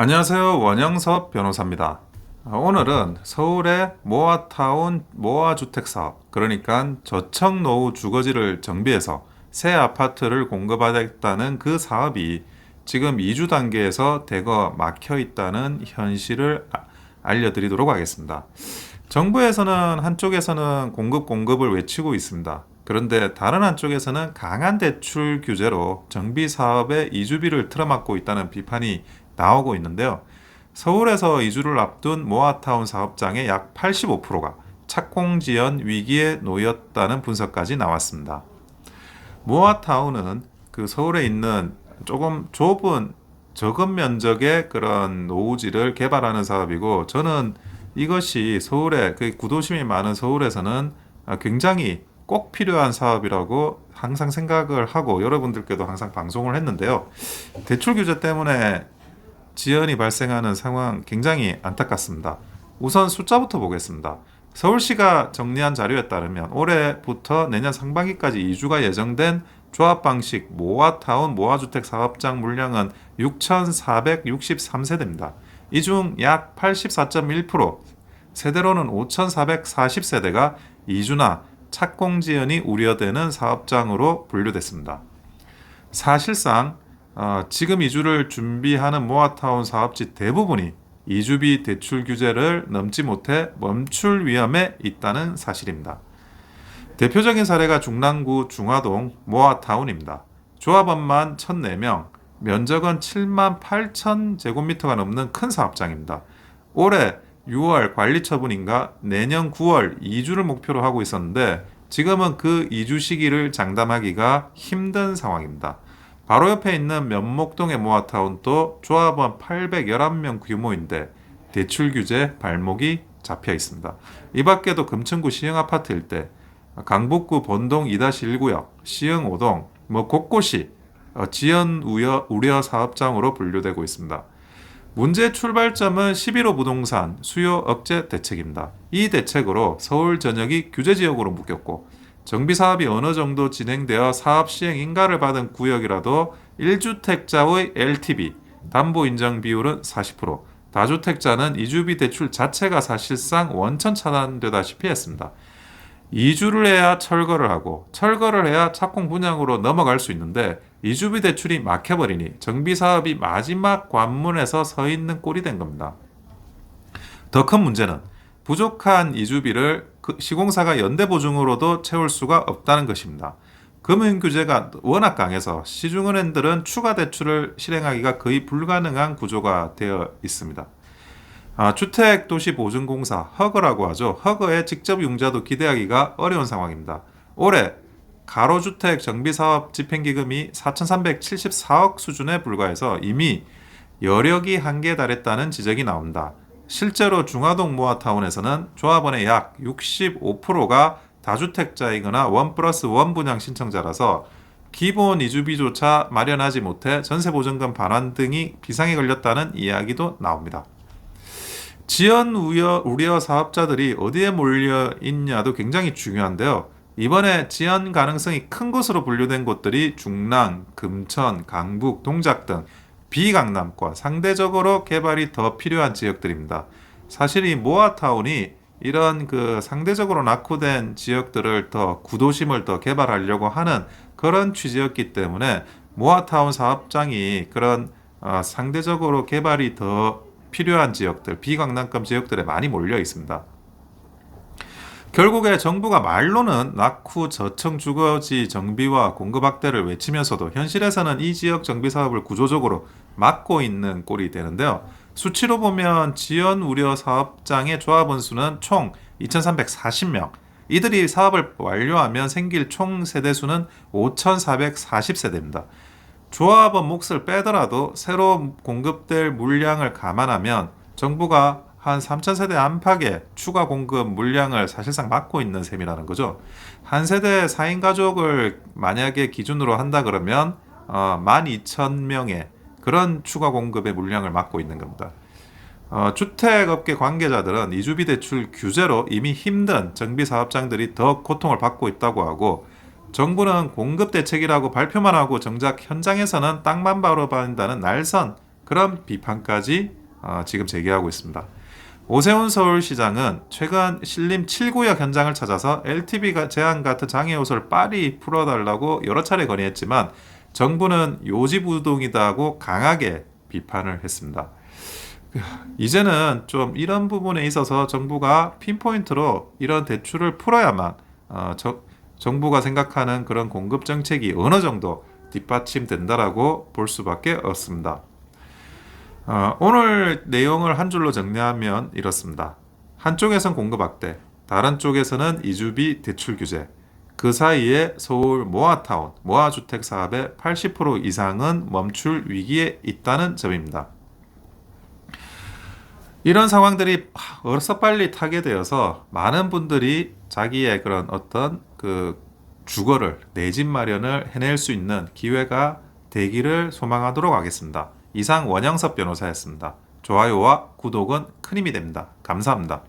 안녕하세요. 원영섭 변호사입니다. 오늘은 서울의 모아타운 모아주택 사업, 그러니까 저층 노후 주거지를 정비해서 새 아파트를 공급하겠다는 그 사업이 지금 이주 단계에서 대거 막혀 있다는 현실을 알려드리도록 하겠습니다. 정부에서는 한쪽에서는 공급을 외치고 있습니다. 그런데 다른 한쪽에서는 강한 대출 규제로 정비 사업의 이주비를 틀어막고 있다는 비판이 나오고 있는데요. 서울에서 이주를 앞둔 모아타운 사업장의 약 85%가 착공지연 위기에 놓였다는 분석까지 나왔습니다. 모아타운은 그 서울에 있는 조금 좁은 적은 면적의 그런 노후지를 개발하는 사업이고, 저는 이것이 서울에 그 구도심이 많은 서울에서는 굉장히 꼭 필요한 사업이라고 항상 생각을 하고 여러분들께도 항상 방송을 했는데요. 대출 규제 때문에 지연이 발생하는 상황 굉장히 안타깝습니다. 우선 숫자부터 보겠습니다. 서울시가 정리한 자료에 따르면 올해부터 내년 상반기까지 이주가 예정된 조합 방식 모아타운 모아주택 사업장 물량은 6,463세대입니다. 이 중 약 84.1%, 세대로는 5,440세대가 이주나 착공 지연이 우려되는 사업장으로 분류됐습니다. 사실상 지금 이주를 준비하는 모아타운 사업지 대부분이 이주비 대출 규제를 넘지 못해 멈출 위험에 있다는 사실입니다. 대표적인 사례가 중랑구 중화동 모아타운입니다. 조합원만 1,004명, 면적은 7만 8천 제곱미터가 넘는 큰 사업장입니다. 올해 6월 관리 처분인가 내년 9월 이주를 목표로 하고 있었는데 지금은 그 이주 시기를 장담하기가 힘든 상황입니다. 바로 옆에 있는 면목동의 모아타운도 조합원 811명 규모인데 대출 규제 발목이 잡혀 있습니다. 이 밖에도 금천구 시흥아파트 일대, 강북구 본동 2-1구역, 시흥 5동, 곳곳이 지연 우려 사업장으로 분류되고 있습니다. 문제의 출발점은 11호 부동산 수요 억제 대책입니다. 이 대책으로 서울 전역이 규제지역으로 묶였고 정비 사업이 어느 정도 진행되어 사업 시행 인가를 받은 구역이라도 1주택자의 LTV, 담보 인정 비율은 40%, 다주택자는 이주비 대출 자체가 사실상 원천 차단되다시피 했습니다. 이주를 해야 철거를 하고 철거를 해야 착공 분양으로 넘어갈 수 있는데 이주비 대출이 막혀버리니 정비 사업이 마지막 관문에서 서 있는 꼴이 된 겁니다. 더 큰 문제는 부족한 이주비를 시공사가 연대보증으로도 채울 수가 없다는 것입니다. 금융규제가 워낙 강해서 시중은행들은 추가 대출을 실행하기가 거의 불가능한 구조가 되어 있습니다. 주택도시보증공사 허그라고 하죠. 허그의 직접 융자도 기대하기가 어려운 상황입니다. 올해 가로주택 정비사업 집행기금이 4,374억 수준에 불과해서 이미 여력이 한계에 달했다는 지적이 나온다. 실제로 중화동 모아타운에서는 조합원의 약 65%가 다주택자이거나 1+1 분양 신청자라서 기본 이주비조차 마련하지 못해 전세보증금 반환 등이 비상에 걸렸다는 이야기도 나옵니다. 지연 우려 사업자들이 어디에 몰려 있냐도 굉장히 중요한데요. 이번에 지연 가능성이 큰 곳으로 분류된 곳들이 중랑, 금천, 강북, 동작 등 비강남권, 상대적으로 개발이 더 필요한 지역들입니다. 사실 이 모아타운이 이런 그 상대적으로 낙후된 지역들을 더 구도심을 더 개발하려고 하는 그런 취지였기 때문에 모아타운 사업장이 그런 상대적으로 개발이 더 필요한 지역들, 비강남권 지역들에 많이 몰려 있습니다. 결국에 정부가 말로는 낙후 저층 주거지 정비와 공급 확대를 외치면서도 현실에서는 이 지역 정비 사업을 구조적으로 막고 있는 꼴이 되는데요. 수치로 보면 지연 우려 사업장의 조합원 수는 총 2,340명, 이들이 사업을 완료하면 생길 총 세대 수는 5,440세대입니다. 조합원 몫을 빼더라도 새로 공급될 물량을 감안하면 정부가 한 3,000세대 안팎의 추가 공급 물량을 사실상 막고 있는 셈이라는 거죠. 한 세대 4인 가족을 만약에 기준으로 한다 그러면 12,000명의 그런 추가 공급의 물량을 막고 있는 겁니다. 주택업계 관계자들은 이주비 대출 규제로 이미 힘든 정비사업장들이 더 고통을 받고 있다고 하고, 정부는 공급 대책이라고 발표만 하고 정작 현장에서는 땅만 바로 받는다는 날선 그런 비판까지 지금 제기하고 있습니다. 오세훈 서울시장은 최근 신림 7구역 현장을 찾아서 LTV 제한 같은 장애 요소를 빨리 풀어달라고 여러 차례 건의했지만 정부는 요지부동이다고 강하게 비판을 했습니다. 이제는 좀 이런 부분에 있어서 정부가 핀포인트로 이런 대출을 풀어야만 정부가 생각하는 그런 공급 정책이 어느 정도 뒷받침된다라고 볼 수밖에 없습니다. 오늘 내용을 한 줄로 정리하면 이렇습니다. 한쪽에선 공급 확대, 다른 쪽에서는 이주비 대출 규제, 그 사이에 서울 모아타운, 모아주택 사업의 80% 이상은 멈출 위기에 있다는 점입니다. 이런 상황들이 어서 빨리 타게 되어서 많은 분들이 자기의 그런 어떤 그 주거를, 내 집 마련을 해낼 수 있는 기회가 되기를 소망하도록 하겠습니다. 이상 원영섭 변호사였습니다. 좋아요와 구독은 큰 힘이 됩니다. 감사합니다.